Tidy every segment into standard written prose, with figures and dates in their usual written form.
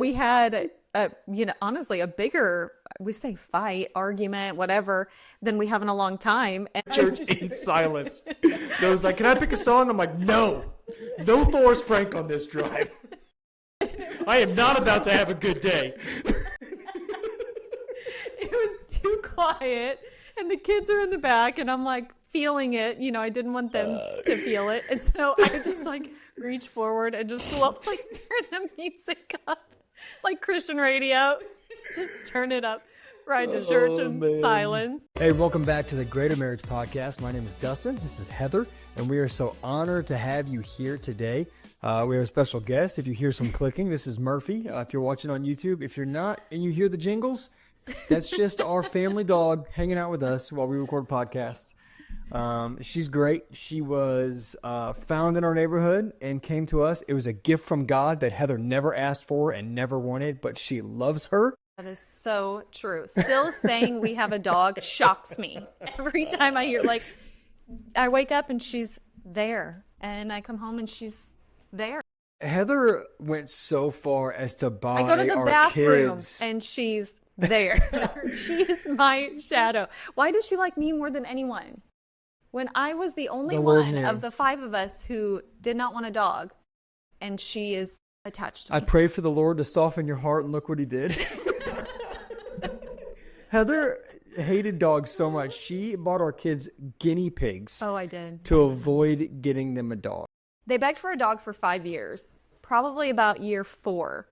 we had, honestly, a bigger, we say fight, argument, whatever, than we have in a long time. And Church in silence. It was like, can I pick a song? I'm like, no Forrest Frank on this drive. I am not about to have a good day. It was too quiet, and the kids are in the back, and I'm like feeling it. I didn't want them to feel it, and so I just like reach forward and just slowly turn the music up, like Christian radio. Just turn it up, right to church in silence. Hey, welcome back to the Greater Marriage Podcast. My name is Dustyn. This is Heather, and we are so honored to have you here today. We have a special guest. If you hear some clicking, this is Murphy. If you're watching on YouTube, if you're not and you hear the jingles, that's just our family dog hanging out with us while we record podcasts. She's great. She was found in our neighborhood and came to us. It was a gift from God that Heather never asked for and never wanted, but she loves her. That is so true. Still saying we have a dog shocks me. Every time I hear, I wake up and she's there, and I come home and she's there. Heather went so far as to buy I go to the our bathroom kids. and she's there. She's my shadow. Why does she like me more than anyone? When I was the only one of the five of us who did not want a dog, and she is attached to me. I prayed for the Lord to soften your heart, and look what he did. Heather hated dogs so much, she bought our kids guinea pigs. Oh, I did. To avoid getting them a dog. They begged for a dog for 5 years. Probably about year 4,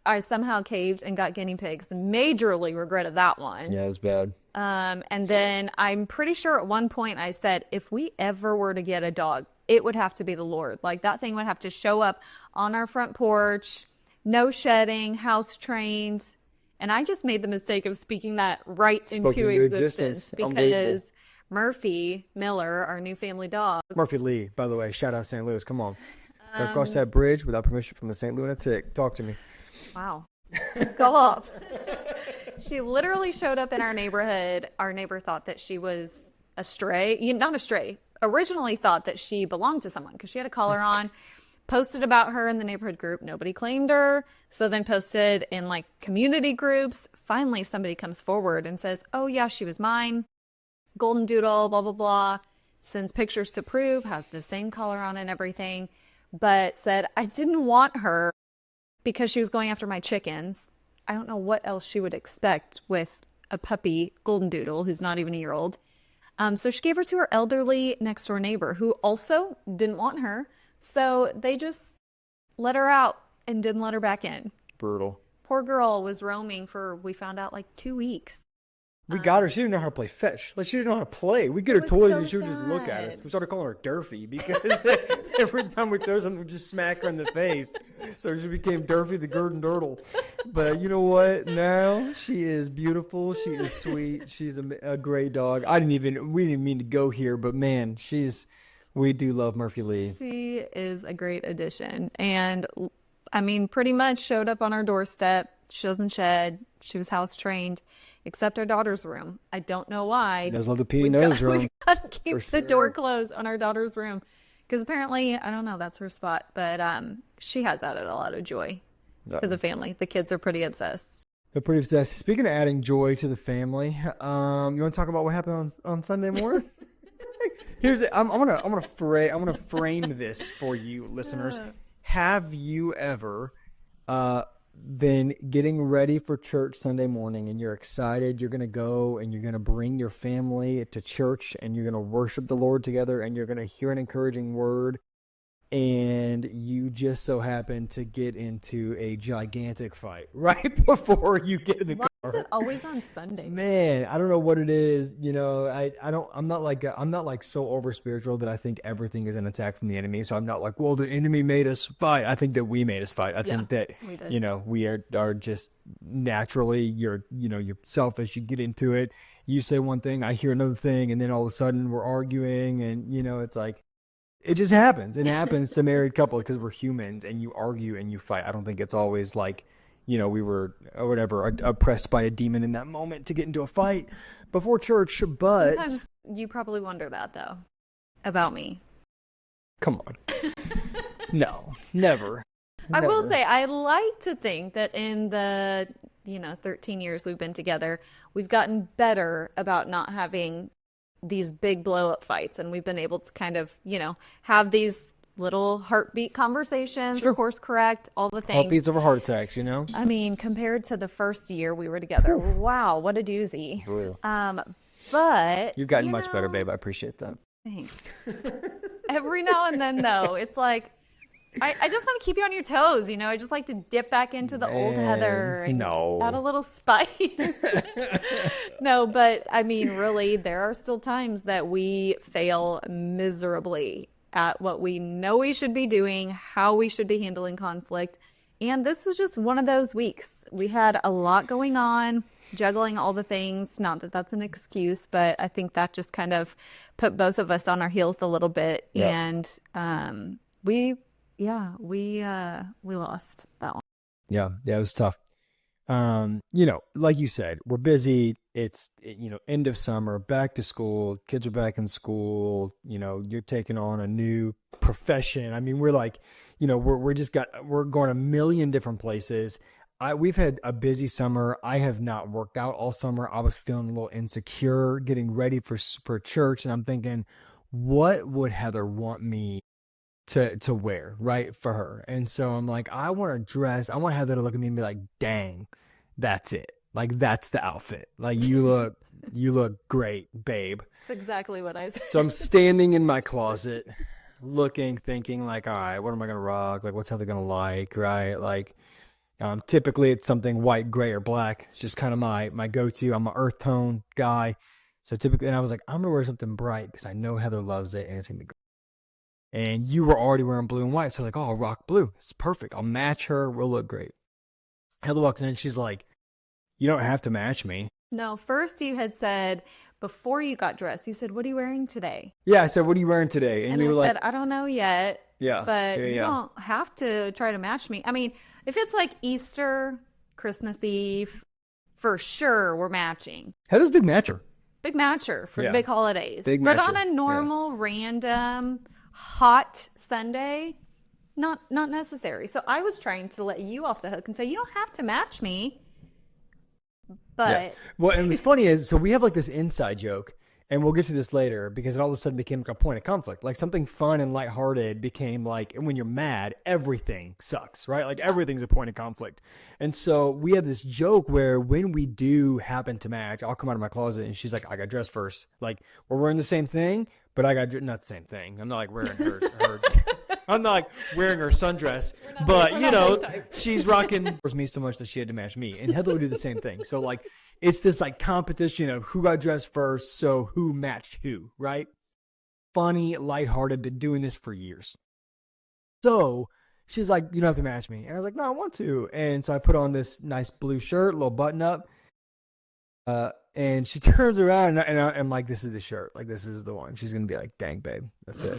I somehow caved and got guinea pigs. Majorly regretted that one. Yeah, it was bad. And then I'm pretty sure at one point I said, if we ever were to get a dog, it would have to be the Lord. Like, that thing would have to show up on our front porch, no shedding, house trained. And I just made the mistake of speaking that into existence because Murphy Miller, our new family dog. Murphy Lee, by the way, shout out St. Louis. Come on. Don't cross that bridge without permission from the St. Lunatic. Talk to me. Wow. Go off. She literally showed up in our neighborhood. Our neighbor thought that she was a stray. Not a stray. Originally thought that she belonged to someone because she had a collar on. Posted about her in the neighborhood group. Nobody claimed her. So then posted in community groups. Finally, somebody comes forward and says, oh yeah, she was mine. Golden doodle, blah, blah, blah. Sends pictures to prove, has the same collar on and everything. But said, I didn't want her because she was going after my chickens. I don't know what else she would expect with a puppy golden doodle who's not even a year old. So she gave her to her elderly next door neighbor who also didn't want her. So they just let her out and didn't let her back in. Brutal. Poor girl was roaming for, we found out, 2 weeks. We got her. She didn't know how to play fetch. She didn't know how to play. We get her toys and she would just look at us. We started calling her Durfee because every time we throw something, we just smack her in the face. So she became Durfee the Gurdon Durdle. But you know what? Now she is beautiful. She is sweet. She's a great dog. We didn't even mean to go here, but man, we do love Murphy Lee. She is a great addition. And pretty much showed up on our doorstep. She doesn't shed. She was house trained. Except our daughter's room. I don't know why. She does love the pee nose room. We've got to keep the door closed on our daughter's room. Because apparently, I don't know, that's her spot. But she has added a lot of joy to the family. The kids are pretty obsessed. They're pretty obsessed. Speaking of adding joy to the family, you want to talk about what happened on Sunday morning? I'm gonna frame this for you, listeners. Have you ever been getting ready for church Sunday morning and you're excited, you're going to go and you're going to bring your family to church and you're going to worship the Lord together and you're going to hear an encouraging word, and you just so happen to get into a gigantic fight right before you get in the car? Why is it always on Sunday? Man, I don't know what it is. I'm not like so over spiritual that I think everything is an attack from the enemy. So I'm not like, well, the enemy made us fight. I think that we made us fight. I think that, we are just naturally, you're selfish. You get into it. You say one thing, I hear another thing. And then all of a sudden we're arguing and, it's like, it just happens. It happens to married couples because we're humans and you argue and you fight. I don't think it's always like, we were, or whatever, oppressed by a demon in that moment to get into a fight before church, but... Sometimes you probably wonder that, though, about me. Come on. No, never. I will say, I like to think that in the, 13 years we've been together, we've gotten better about not having these big blow up fights. And we've been able to kind of, have these little heartbeat conversations, course correct, all the things. Heartbeats over heart attacks, I mean, compared to the first year we were together, wow, what a doozy. Real. But You've gotten much better, babe. I appreciate that. Thanks. Every now and then, though, it's like, I just want to keep you on your toes, I just like to dip back into the old Heather and add a little spice. No, but I mean, really, there are still times that we fail miserably at what we know we should be doing, how we should be handling conflict. And this was just one of those weeks. We had a lot going on, juggling all the things. Not that that's an excuse, but I think that just kind of put both of us on our heels a little bit. Yep. And we lost that one. Yeah, it was tough. Like you said, we're busy. It's, end of summer, back to school, kids are back in school, you're taking on a new profession. I mean, we're like, we're going a million different places. We've had a busy summer. I have not worked out all summer. I was feeling a little insecure, getting ready for church. And I'm thinking, what would Heather want me to wear, right, for her? And so I'm like, I want Heather to look at me and be like, dang, that's it. Like, that's the outfit. Like, you look great, babe. That's exactly what I said. So I'm standing in my closet looking, thinking like, all right, what am I going to rock? Like, what's Heather going to like, right? Like, typically it's something white, gray, or black. It's just kind of my go-to. I'm an earth tone guy. So typically, and I was like, I'm going to wear something bright because I know Heather loves it and it's going to be great. And you were already wearing blue and white. So I was like, oh, I'll rock blue. It's perfect. I'll match her. We'll look great. Heather walks in and she's like, you don't have to match me. No, first you had said, before you got dressed, you said, what are you wearing today? Yeah, I said, what are you wearing today? And you I were said, like, I don't know yet. Yeah. But you don't have to try to match me. I mean, if it's like Easter, Christmas Eve, for sure we're matching. Heather's a big matcher. Big matcher for the big holidays. Big but matcher. On a normal, random, hot Sunday, not necessary. So I was trying to let you off the hook and say, you don't have to match me. But well, and what's funny is, so we have like this inside joke, and we'll get to this later because it all of a sudden became like a point of conflict. Like something fun and lighthearted became like, and when you're mad, everything sucks, right? Like everything's a point of conflict. And so we have this joke where when we do happen to match, I'll come out of my closet and she's like, I got dressed first. Like we're wearing the same thing, but I got not the same thing. I'm not like wearing her I'm not like wearing her sundress, but she's rocking me so much that she had to match me. And Heather would do the same thing. So like, it's this like competition of who got dressed first. So who matched who, right? Funny, lighthearted, been doing this for years. So she's like, you don't have to match me. And I was like, no, I want to. And so I put on this nice blue shirt, little button up. And she turns around and I'm like, this is the shirt. Like, this is the one. She's going to be like, dang, babe, that's it.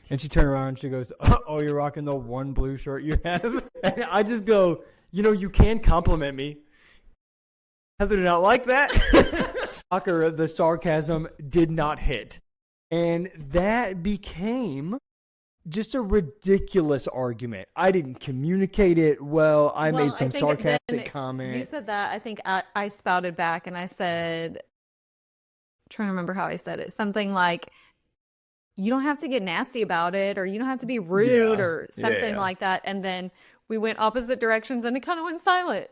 And she turned around and she goes, oh, you're rocking the one blue shirt you have? And I just go, you can compliment me. Heather did not like that. The sarcasm did not hit. And that became just a ridiculous argument. I didn't communicate it well. I made some sarcastic comment. You said that. I think I spouted back and I said, I'm trying to remember how I said it. Something like, you don't have to get nasty about it, or you don't have to be rude or something like that. And then we went opposite directions and it kind of went silent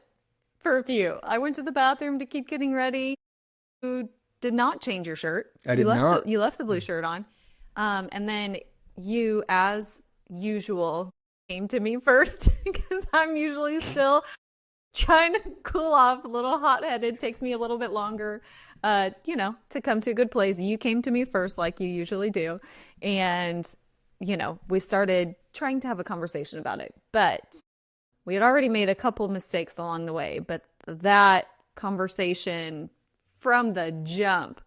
for a few. I went to the bathroom to keep getting ready. You did not change your shirt. I did not. You left the blue shirt on. And then you, as usual, came to me first because I'm usually still trying to cool off, a little hot-headed. Takes me a little bit longer, to come to a good place. You came to me first like you usually do. And, we started trying to have a conversation about it. But we had already made a couple mistakes along the way. But that conversation from the jump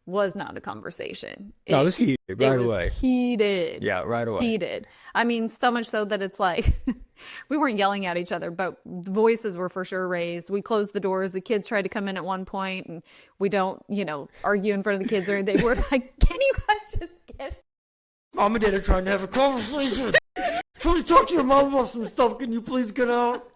was not a conversation. It was heated away. Heated. Yeah, right away. Heated. I mean, so much so that it's like, we weren't yelling at each other, but the voices were for sure raised. We closed the doors. The kids tried to come in at one point, and we don't, argue in front of the kids or anything. They were like, can you guys just get it? Mom and Dad are trying to have a conversation. trying to talk to your mom about some stuff. Can you please get out?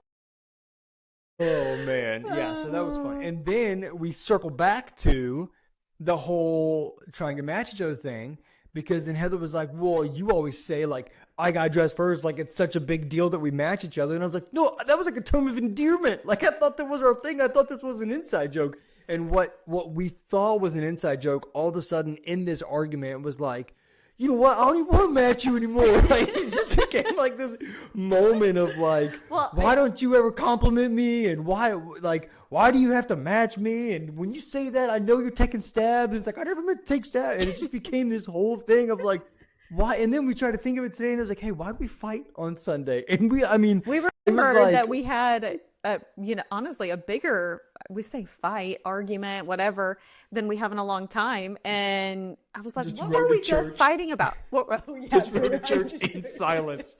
Oh, man. Yeah, so that was fun. And then we circle back to the whole trying to match each other thing, because then Heather was like, well, you always say, like, I got dressed first, like it's such a big deal that we match each other. And I was like, no, that was like a term of endearment. Like, I thought that was our thing. I thought this was an inside joke. And what we thought was an inside joke, all of a sudden in this argument was like, you know what? I don't even want to match you anymore. Like, it just became like this moment of like, why don't you ever compliment me? And why do you have to match me? And when you say that, I know you're taking stabs. And it's like, I never meant to take stabs. And it just became this whole thing of like, why? And then we tried to think of it today, and I was like, hey, why did we fight on Sunday? And we remembered like, that we had, honestly, a bigger, we say fight, argument, whatever, than we have in a long time. And I was like, what were we just fighting about? Just rode to church in silence.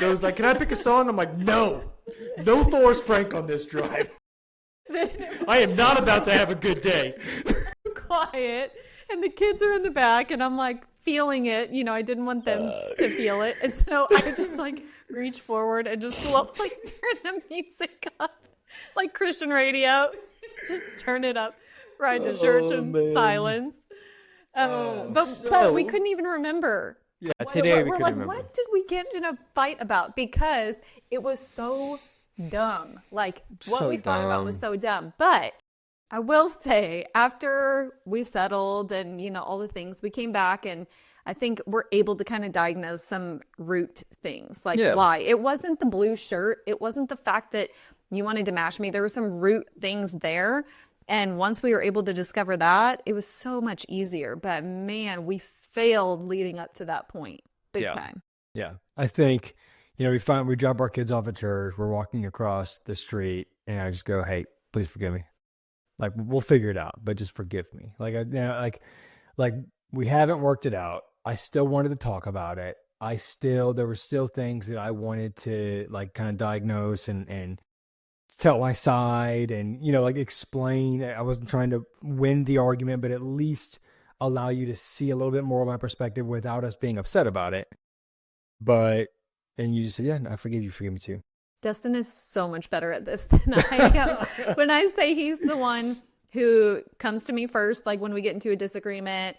They was like, can I pick a song? I'm like, no Forrest Frank on this drive. I am not about to have a good day. Quiet. And the kids are in the back, and I'm like feeling it. I didn't want them to feel it. And so I just like reach forward and just slowly turn the music up, like Christian radio. Just turn it up, right to church in silence. But we couldn't even remember. Yeah, today we couldn't remember. What did we get in a fight about? Because it was so dumb. Like, what we fought about was so dumb. But I will say, after we settled and, all the things, we came back and I think we're able to kind of diagnose some root things. Like, why? It wasn't the blue shirt. It wasn't the fact that you wanted to match me. There were some root things there. And once we were able to discover that, it was so much easier. But man, we failed leading up to that point. Big time. Yeah. I think, we drop our kids off at church. We're walking across the street and I just go, hey, please forgive me. Like, we'll figure it out, but just forgive me. Like, we haven't worked it out. I still wanted to talk about it. There were still things that I wanted to like kind of diagnose and tell my side and, explain. I wasn't trying to win the argument, but at least allow you to see a little bit more of my perspective without us being upset about it. And you just said, yeah, I forgive you. Forgive me too. Dustyn is so much better at this than I am. When I say he's the one who comes to me first, like when we get into a disagreement,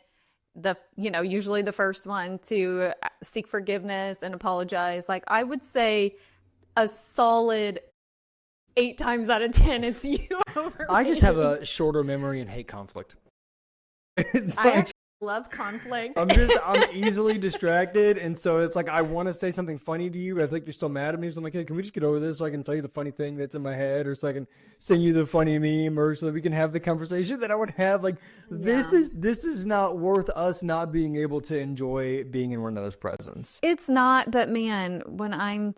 usually the first one to seek forgiveness and apologize. Like, I would say a solid 8 times out of 10, it's you over I just have a shorter memory and hate conflict. I actually love conflict. I'm easily distracted, and so it's like I want to say something funny to you, but I think you're still mad at me. So I'm like, hey, can we just get over this so I can tell you the funny thing that's in my head, or so I can send you the funny meme, or so that we can have the conversation that I would have. Like, this is not worth us not being able to enjoy being in one another's presence. It's not, but man, when I'm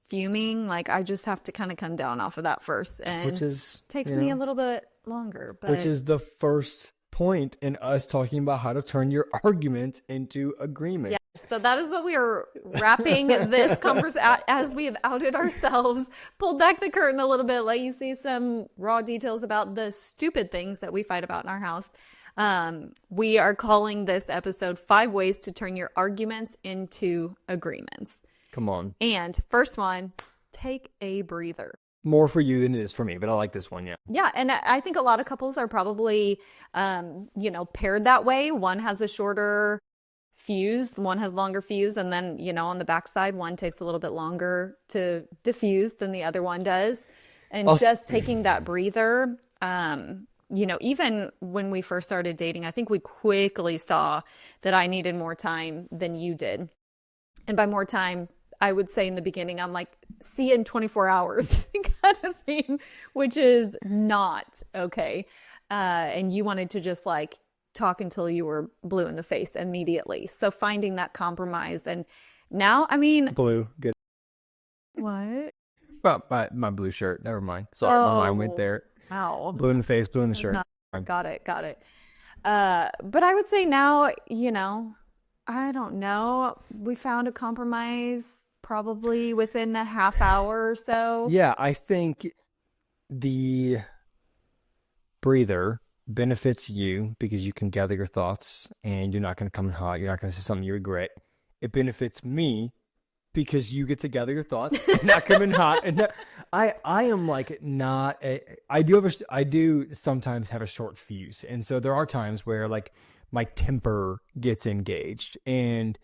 fuming, like, I just have to kind of come down off of that first, and takes me a little bit longer. But which is the first point in us talking about how to turn your argument into agreement. Yes, so that is what we are wrapping this conversation as we have outed ourselves, pulled back the curtain a little bit, let you see some raw details about the stupid things that we fight about in our house. We are calling this episode 5 Ways to Turn Your Arguments into Agreements. Come on. And first one, take a breather. More for you than it is for me, but I like this one, Yeah, and I think a lot of couples are probably, paired that way. One has a shorter fuse, one has longer fuse, and then, on the backside, one takes a little bit longer to diffuse than the other one does. And just taking that breather, even when we first started dating, I think we quickly saw that I needed more time than you did. And by more time, I would say in the beginning, I'm like, see you in 24 hours kind of thing, which is not okay. And you wanted to just like talk until you were blue in the face immediately. So finding that compromise. And now, blue, good. What? Well, my blue shirt. Never mind. Sorry, my mind went there. Wow. Blue in the face, blue in the shirt. Got it. But I would say now, I don't know. We found a compromise probably within a half hour or so. Yeah, I think the breather benefits you because you can gather your thoughts and you're not going to come in hot. You're not going to say something you regret. It benefits me because you get to gather your thoughts, not come in hot. And I am like not. I do sometimes have a short fuse, and so there are times where like my temper gets engaged, and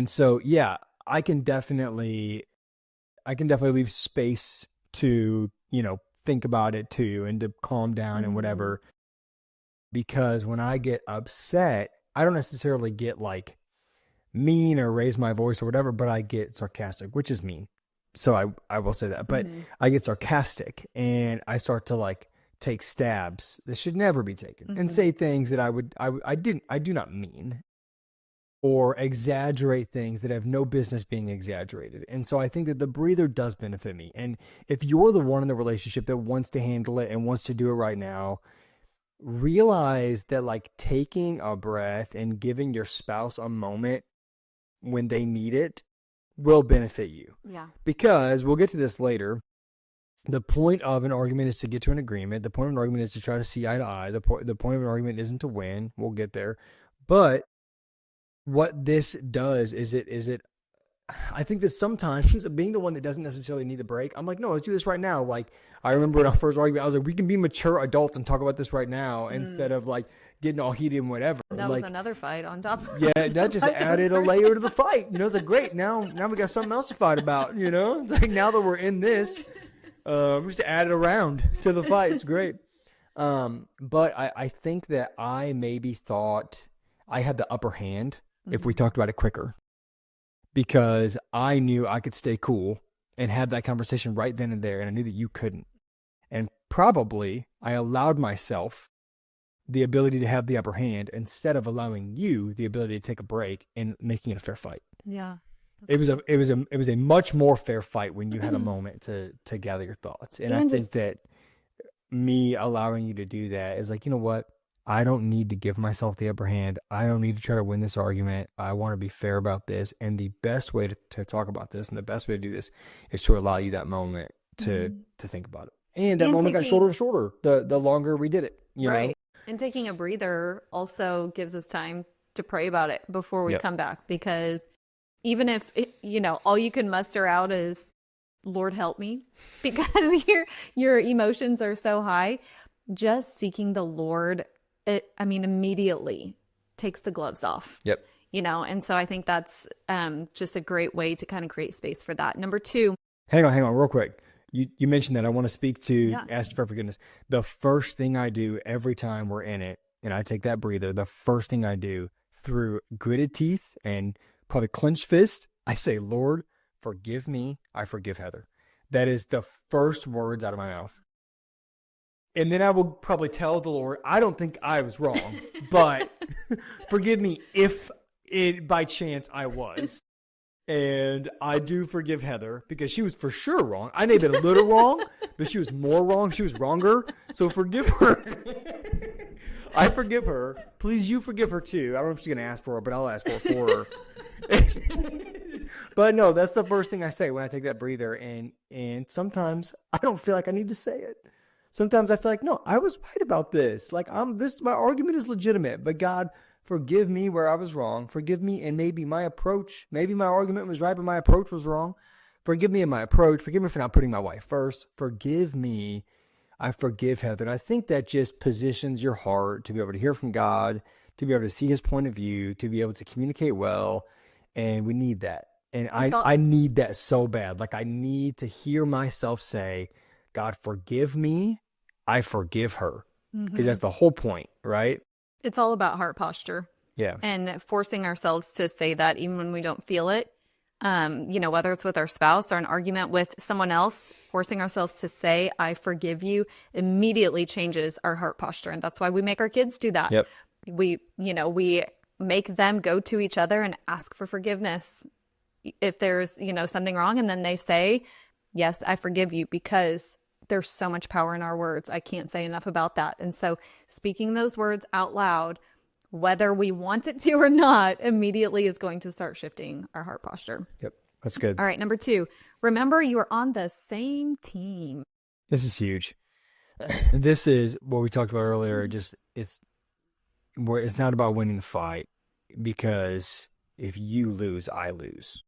so yeah, I can definitely leave space to think about it too, and to calm down and whatever. Because when I get upset, I don't necessarily get like mean or raise my voice or whatever, but I get sarcastic, which is mean. So I will say that, but I get sarcastic and I start to like take stabs that should never be taken and say things that I do not mean, or exaggerate things that have no business being exaggerated. And so I think that the breather does benefit me. And if you're the one in the relationship that wants to handle it and wants to do it right now, realize that like taking a breath and giving your spouse a moment when they need it will benefit you. Yeah. Because we'll get to this later. The point of an argument is to get to an agreement. The point of an argument is to try to see eye to eye. The point of an argument isn't to win. We'll get there. But what this does is I think that sometimes being the one that doesn't necessarily need the break, I'm like, no, let's do this right now. Like, I remember in our first argument, I was like, we can be mature adults and talk about this right now instead of like getting all heated and whatever. That like, was another fight on top of yeah, that just added a layer to the fight. It's like, great, now we got something else to fight about, It's like, now that we're in this, we just added a round to the fight. It's great. But I think that I maybe thought I had the upper hand if we talked about it quicker, because I knew I could stay cool and have that conversation right then and there, and I knew that you couldn't. And probably I allowed myself the ability to have the upper hand instead of allowing you the ability to take a break and making it a fair fight. Yeah. It was a much more fair fight when you had a moment to gather your thoughts. And I think that me allowing you to do that is like, you know what? I don't need to give myself the upper hand. I don't need to try to win this argument. I want to be fair about this. And the best way to talk about this and the best way to do this is to allow you that moment to think about it. And that moment got shorter and shorter the longer we did it. You know? And taking a breather also gives us time to pray about it before we come back. Because even if, all you can muster out is, Lord, help me, because your emotions are so high, just seeking the Lord, immediately takes the gloves off. Yep. And so I think that's just a great way to kind of create space for that. Number 2. Hang on real quick. You mentioned that. I want to speak to ask for forgiveness. The first thing I do every time we're in it, and I take that breather, the first thing I do through gritted teeth and probably clenched fist, I say, Lord, forgive me. I forgive Heather. That is the first words out of my mouth. And then I will probably tell the Lord, I don't think I was wrong, but forgive me if by chance I was. And I do forgive Heather because she was for sure wrong. I may have been a little wrong, but she was more wrong. She was wronger. So forgive her. I forgive her. Please, you forgive her too. I don't know if she's going to ask for it, but I'll ask for her. But no, that's the first thing I say when I take that breather. And sometimes I don't feel like I need to say it. Sometimes I feel like, no, I was right about this. Like my argument is legitimate, but God, forgive me where I was wrong. Forgive me, and maybe my argument was right, but my approach was wrong. Forgive me in my approach. Forgive me for not putting my wife first. Forgive me. I forgive Heather. And I think that just positions your heart to be able to hear from God, to be able to see his point of view, to be able to communicate well. And we need that. And I need that so bad. Like, I need to hear myself say, God, forgive me. I forgive her. Because that's the whole point, right? It's all about heart posture. Yeah. And forcing ourselves to say that even when we don't feel it. Whether it's with our spouse or an argument with someone else, forcing ourselves to say, I forgive you, immediately changes our heart posture. And that's why we make our kids do that. Yep. We make them go to each other and ask for forgiveness if there's, something wrong. And then they say, yes, I forgive you, because there's so much power in our words. I can't say enough about that. And so speaking those words out loud, whether we want it to or not, immediately is going to start shifting our heart posture. Yep. That's good. All right. Number 2, remember you are on the same team. This is huge. This is what we talked about earlier. Just it's not about winning the fight, because if you lose, I lose.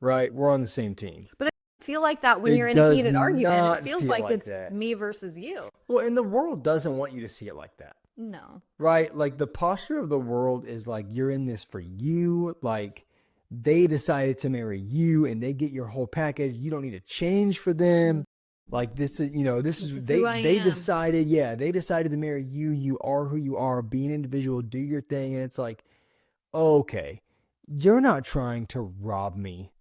right? We're on the same team. But I feel like that when It you're in a does heated argument. not It feels feel like like it's that. me versus you. Well, and the world doesn't want you to see it like that. No. Right? Like the posture of the world is like, you're in this for you. Like they decided to marry you and they get your whole package. You don't need to change for them. Like this is, this is they decided, they decided to marry you. You are who you are, be an individual, do your thing. And it's like, okay, you're not trying to rob me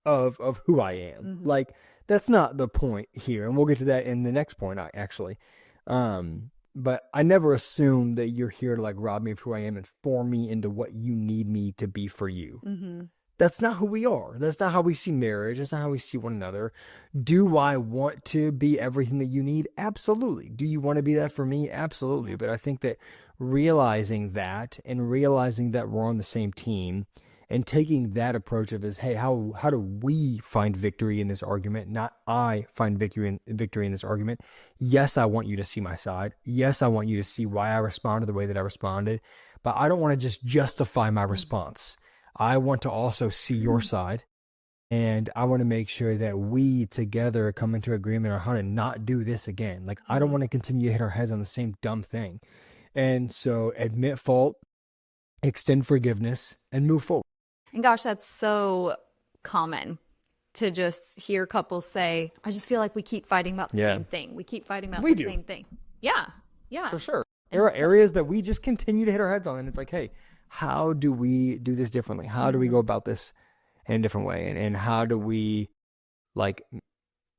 of who I am. Mm-hmm. Like that's not the point here. And we'll get to that in the next point, actually. But I never assume that you're here to like rob me of who I am and form me into what you need me to be for you. Mm-hmm. That's not who we are. That's not how we see marriage. That's not how we see one another. Do I want to be everything that you need? Absolutely. Do you want to be that for me? Absolutely. But I think that realizing that and realizing that we're on the same team and taking that approach of is, hey, how do we find victory in this argument? Not I find victory in this argument. Yes, I want you to see my side. Yes, I want you to see why I responded the way that I responded. But I don't want to just justify my response. I want to also see your side. And I want to make sure that we together come into agreement on how to not do this again. Like, I don't want to continue to hit our heads on the same dumb thing. And so admit fault, extend forgiveness, and move forward. And gosh, that's so common to just hear couples say, I just feel like we keep fighting about the same thing. We keep fighting about the same thing. Yeah. Yeah. For sure. There are areas that we just continue to hit our heads on. And it's like, hey, how do we do this differently? How do we go about this in a different way? And how do we like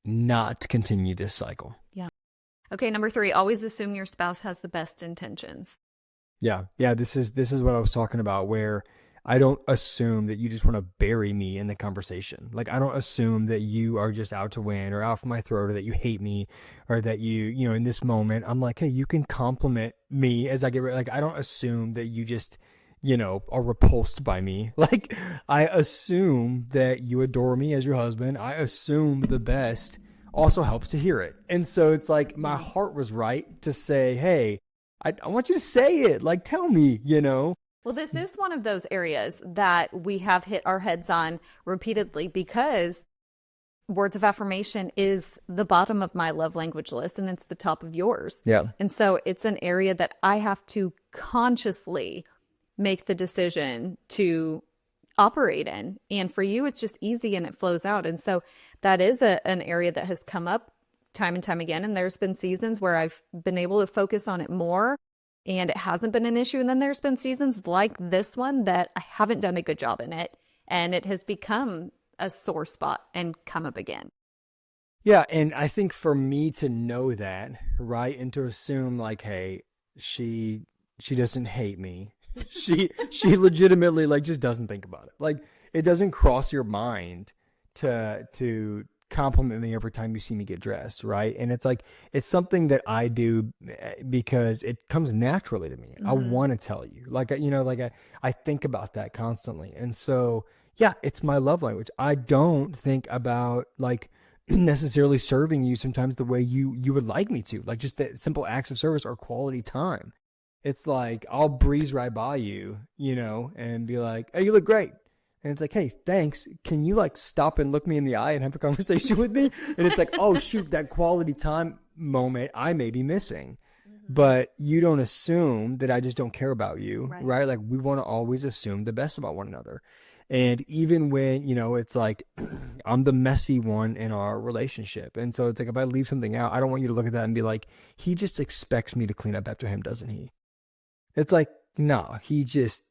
not continue this cycle? Yeah. Okay. Number 3, always assume your spouse has the best intentions. Yeah. Yeah. This is what I was talking about, where I don't assume that you just want to bury me in the conversation. Like, I don't assume that you are just out to win or out for my throat, or that you hate me, or that you in this moment, I'm like, hey, you can compliment me as I get ready. Like, I don't assume that you just, are repulsed by me. Like, I assume that you adore me as your husband. I assume the best. Also helps to hear it. And so it's like, my heart was right to say, hey, I want you to say it. Like, tell me, Well, this is one of those areas that we have hit our heads on repeatedly, because words of affirmation is the bottom of my love language list and it's the top of yours. Yeah. And so it's an area that I have to consciously make the decision to operate in. And for you, it's just easy and it flows out. And so that is an area that has come up time and time again. And there's been seasons where I've been able to focus on it more and it hasn't been an issue. And then there's been seasons like this one that I haven't done a good job in it, and it has become a sore spot and come up again. Yeah. And I think for me to know that, right, and to assume like, hey, she doesn't hate me. She legitimately like just doesn't think about it. Like, it doesn't cross your mind to compliment me every time you see me get dressed, right? And it's like, it's something that I do because it comes naturally to me. Mm-hmm. I want to tell you, like, I think about that constantly. And so, yeah, it's my love language. I don't think about like necessarily serving you sometimes the way you would like me to, like just the simple acts of service or quality time. It's like, I'll breeze right by you, and be like, hey, you look great. And it's like, hey, thanks. Can you like stop and look me in the eye and have a conversation with me? And it's like, oh, shoot, that quality time moment I may be missing. Mm-hmm. But you don't assume that I just don't care about you, right? Like, we want to always assume the best about one another. And even when, it's like, I'm the messy one in our relationship. And so it's like, if I leave something out, I don't want you to look at that and be like, he just expects me to clean up after him, doesn't he? It's like, no, he just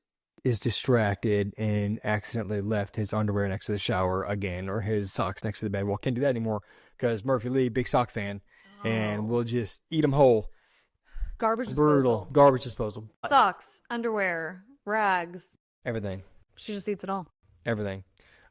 is distracted and accidentally left his underwear next to the shower again, or his socks next to the bed. Well, can't do that anymore because Murphy Lee, big sock fan, and we'll just eat them whole. Garbage disposal. Garbage disposal. Socks, underwear, rags. Everything. She just eats it all. Everything.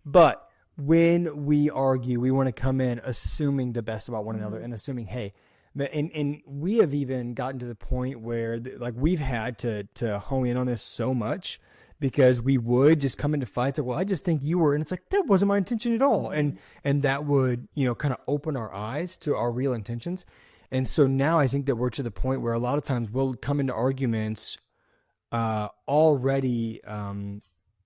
But when we argue, we want to come in assuming the best about one another and assuming, hey, and we have even gotten to the point where like we've had to hone in on this so much, because we would just come into fights like, well, I just think you were, and it's like, that wasn't my intention at all. And that would, kind of open our eyes to our real intentions. And so now I think that we're to the point where a lot of times we'll come into arguments already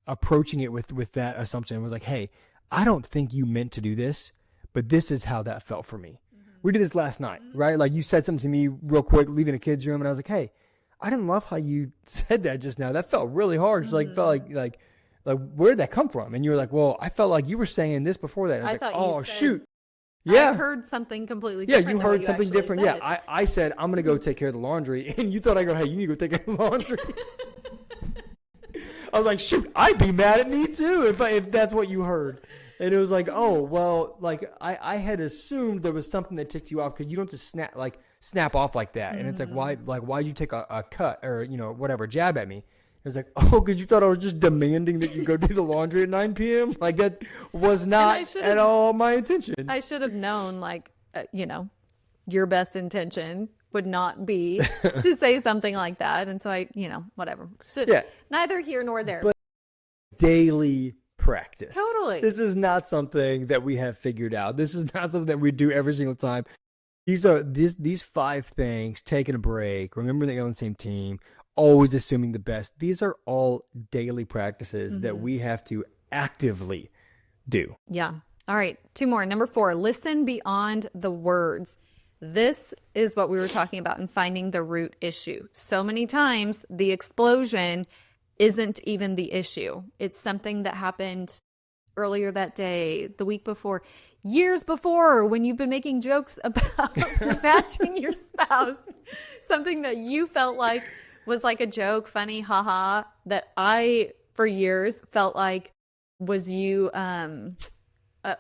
approaching it with that assumption. It was like, hey, I don't think you meant to do this, but this is how that felt for me. We did this last night, right? Like you said something to me real quick, leaving a kid's room, and I was like, hey, I didn't love how you said that just now. That felt really harsh. Like, felt like where did that come from? And you were like, well, I felt like you were saying this before that. And I was like, oh, shoot. Yeah. I heard something completely different. Yeah, you heard something different. Said. Yeah, I said, I'm going to go take care of the laundry. And you thought I go, hey, you need to go take care of the laundry. I was like, shoot, I'd be mad at me too if that's what you heard. And it was like, oh, well, like I had assumed there was something that ticked you off because you don't just snap off like that. And it's like, why'd you take a cut or, whatever, jab at me? It was like, oh, because you thought I was just demanding that you go do the laundry at 9 p.m.? Like, that was not at all my intention. I should have known, your best intention would not be to say something like that. And so whatever. Neither here nor there. But daily practice. Totally. This is not something that we have figured out. This is not something that we do every single time. These 5 things, taking a break, remembering that you're on the same team, always assuming the best. These are all daily practices that we have to actively do. Yeah. All right. 2 more. Number 4, listen beyond the words. This is what we were talking about in finding the root issue. So many times the explosion isn't even the issue. It's something that happened earlier that day, the week before, years before, when you've been making jokes about matching your spouse. Something that you felt like was like a joke, funny, haha, that I, for years, felt like was you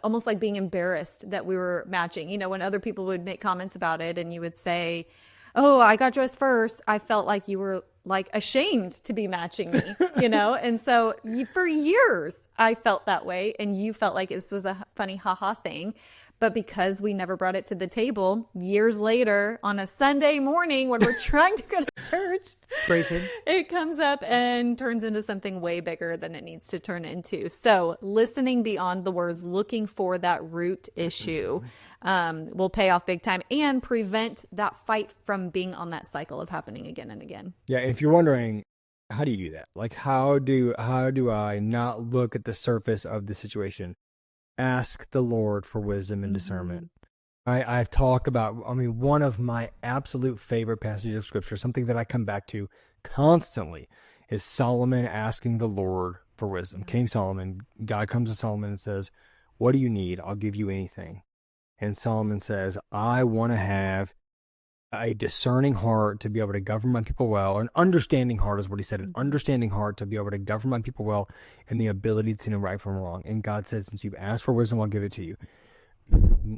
almost like being embarrassed that we were matching. When other people would make comments about it and you would say, oh, I got dressed first, I felt like you were like ashamed to be matching me, And so for years I felt that way and you felt like this was a funny haha thing. But because we never brought it to the table, years later on a Sunday morning when we're trying to go to church, it comes up and turns into something way bigger than it needs to turn into. So listening beyond the words, looking for that root issue will pay off big time and prevent that fight from being on that cycle of happening again and again. Yeah, if you're wondering, how do you do that? Like, how do I not look at the surface of the situation? Ask the Lord for wisdom and discernment. I've talked about, one of my absolute favorite passages of Scripture, something that I come back to constantly, is Solomon asking the Lord for wisdom. King Solomon, God comes to Solomon and says, what do you need? I'll give you anything. And Solomon says, I want to have a discerning heart to be able to govern my people well. An understanding heart is what he said. An understanding heart to be able to govern my people well, and the ability to know right from wrong. And God says, since you've asked for wisdom, I'll give it to you.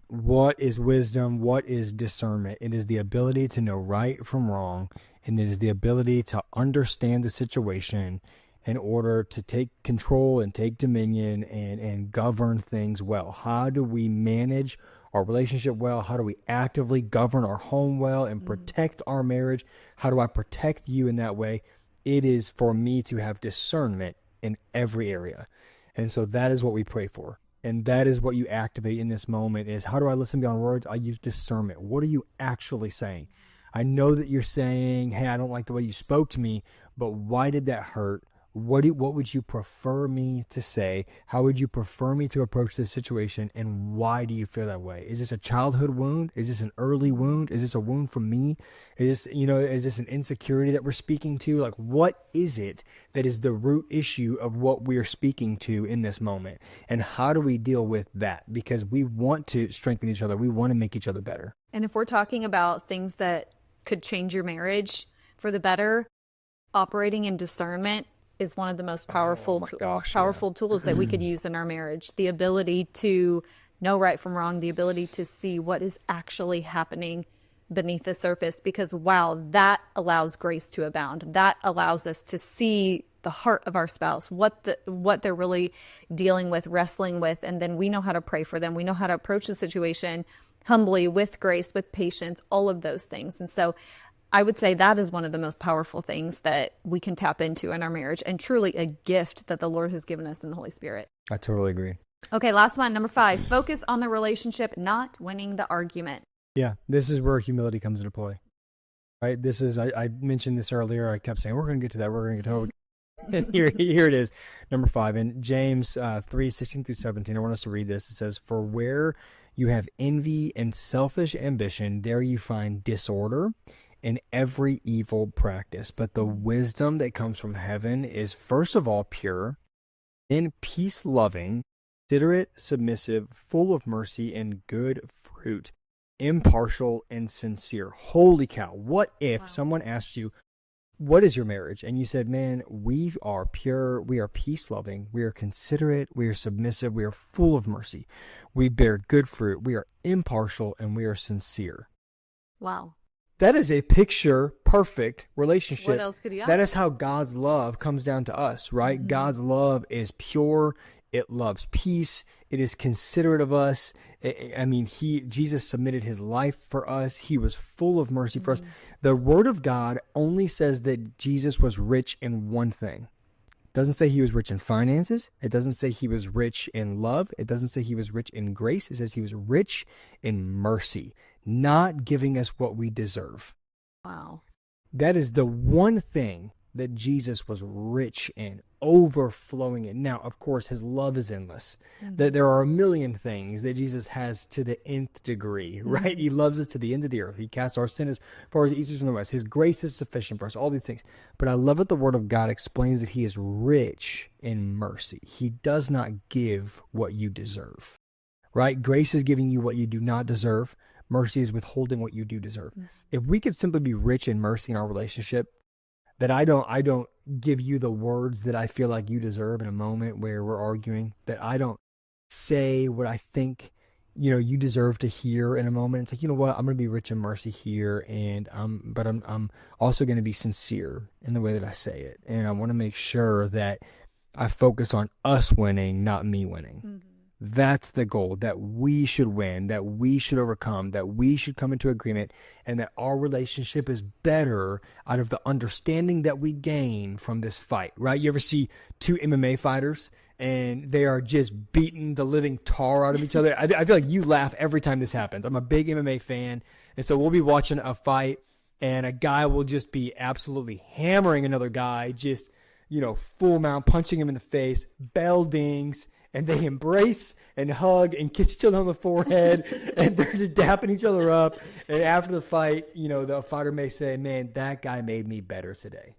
What is wisdom? What is discernment? It is the ability to know right from wrong, and it is the ability to understand the situation in order to take control and take dominion and govern things well. How do we manage our relationship well? How do we actively govern our home well and protect our marriage? How do I protect you in that way? It is for me to have discernment in every area. And so that is what we pray for. And that is what you activate in this moment is, how do I listen beyond words? I use discernment. What are you actually saying? I know that you're saying, hey, I don't like the way you spoke to me, but why did that hurt? What would you prefer me to say? How would you prefer me to approach this situation? And why do you feel that way? Is this a childhood wound? Is this an early wound? Is this a wound from me? Is this an insecurity that we're speaking to? Like, what is it that is the root issue of what we're speaking to in this moment? And how do we deal with that? Because we want to strengthen each other. We want to make each other better. And if we're talking about things that could change your marriage for the better, operating in discernment is one of the most powerful tools that we could use in our marriage. The ability to know right from wrong, the ability to see what is actually happening beneath the surface, because wow, that allows grace to abound. That allows us to see the heart of our spouse, what they're really dealing with, wrestling with, and then we know how to pray for them. We know how to approach the situation humbly, with grace, with patience, all of those things. And so I would say that is one of the most powerful things that we can tap into in our marriage, and truly a gift that the Lord has given us in the Holy Spirit. I totally agree. Okay, last one, number 5, focus on the relationship, not winning the argument. Yeah, this is where humility comes into play, right? I mentioned this earlier. I kept saying, we're going to get to that. We're going to get to that. And here it is, number 5. In James 3:16-17, I want us to read this. It says, "For where you have envy and selfish ambition, there you find disorder and every evil practice. But the wisdom that comes from heaven is first of all pure, then peace-loving, considerate, submissive, full of mercy and good fruit, impartial and sincere." Holy cow. What if someone asked you, what is your marriage? And you said, man, we are pure, we are peace-loving, we are considerate, we are submissive, we are full of mercy, we bear good fruit, we are impartial, and we are sincere. Wow. That is a picture perfect relationship. What else could you ask? That is how God's love comes down to us, right? Mm-hmm. God's love is pure. It loves peace. It is considerate of us. Jesus submitted his life for us. He was full of mercy for us. The word of God only says that Jesus was rich in one thing. It doesn't say he was rich in finances. It doesn't say he was rich in love. It doesn't say he was rich in grace. It says he was rich in mercy, not giving us what we deserve. Wow. That is the one thing that Jesus was rich in, overflowing in. Now, of course, his love is endless. That there are a million things that Jesus has to the nth degree, right? He loves us to the end of the earth. He casts our sin as far as the east is from the west. His grace is sufficient for us, all these things. But I love that the word of God explains that he is rich in mercy. He does not give what you deserve, right? Grace is giving you what you do not deserve. Mercy is withholding what you do deserve. If we could simply be rich in mercy in our relationship, that I don't give you the words that I feel like you deserve in a moment where we're arguing, that I don't say what I think, you deserve to hear in a moment. It's like, you know what, I'm going to be rich in mercy here, but I'm also going to be sincere in the way that I say it. And I want to make sure that I focus on us winning, not me winning. Mm-hmm. That's the goal, that we should win, that we should overcome, that we should come into agreement, and that our relationship is better out of the understanding that we gain from this fight, right? You ever see two MMA fighters and they are just beating the living tar out of each other? I feel like you laugh every time this happens. I'm a big MMA fan, and so we'll be watching a fight and a guy will just be absolutely hammering another guy, just, full mount, punching him in the face, bell dings, and they embrace and hug and kiss each other on the forehead, and they're just dapping each other up. And after the fight, the fighter may say, man, that guy made me better today.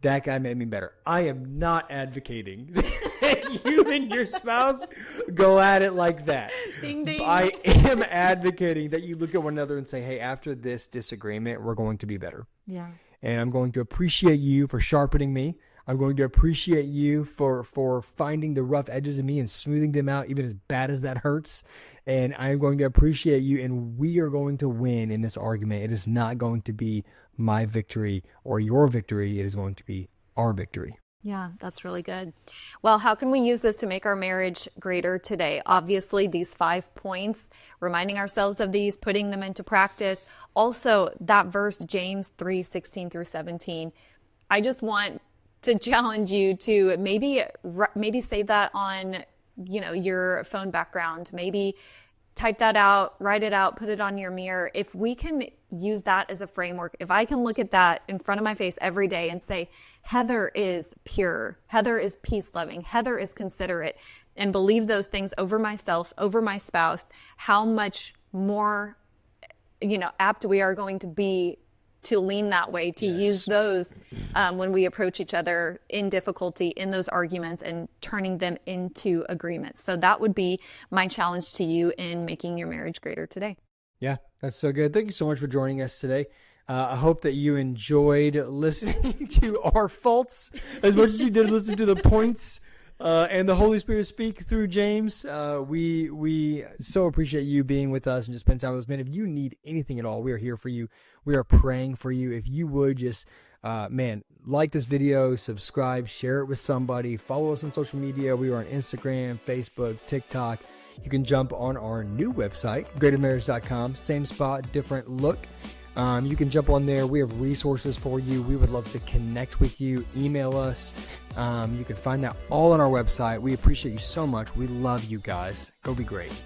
That guy made me better. I am not advocating that you and your spouse go at it like that. Ding, ding. I am advocating that you look at one another and say, hey, after this disagreement, we're going to be better. Yeah. And I'm going to appreciate you for sharpening me. I'm going to appreciate you for finding the rough edges of me and smoothing them out, even as bad as that hurts. And I'm going to appreciate you, and we are going to win in this argument. It is not going to be my victory or your victory. It is going to be our victory. Yeah, that's really good. Well, how can we use this to make our marriage greater today? Obviously, these 5 points, reminding ourselves of these, putting them into practice. Also, that verse, James 3:16-17, I just want to challenge you to maybe save that on, your phone background. Maybe type that out, write it out, put it on your mirror. If we can use that as a framework, if I can look at that in front of my face every day and say, Heather is pure, Heather is peace-loving, Heather is considerate, and believe those things over myself, over my spouse, how much more, apt we are going to be to lean that way, to use those when we approach each other in difficulty, in those arguments, and turning them into agreements. So that would be my challenge to you in making your marriage greater today. Yeah, that's so good. Thank you so much for joining us today. I hope that you enjoyed listening to our faults as much as you did listen to the points and the Holy Spirit speak through James. We so appreciate you being with us and just spend time with us, man. If you need anything at all, we are here for you. We are praying for you. If you would just, like this video, subscribe, share it with somebody, follow us on social media. We are on Instagram, Facebook, TikTok. You can jump on our new website, greatermarriage.com. Same spot, different look. You can jump on there. We have resources for you. We would love to connect with you. Email us. You can find that all on our website. We appreciate you so much. We love you guys. Go be great.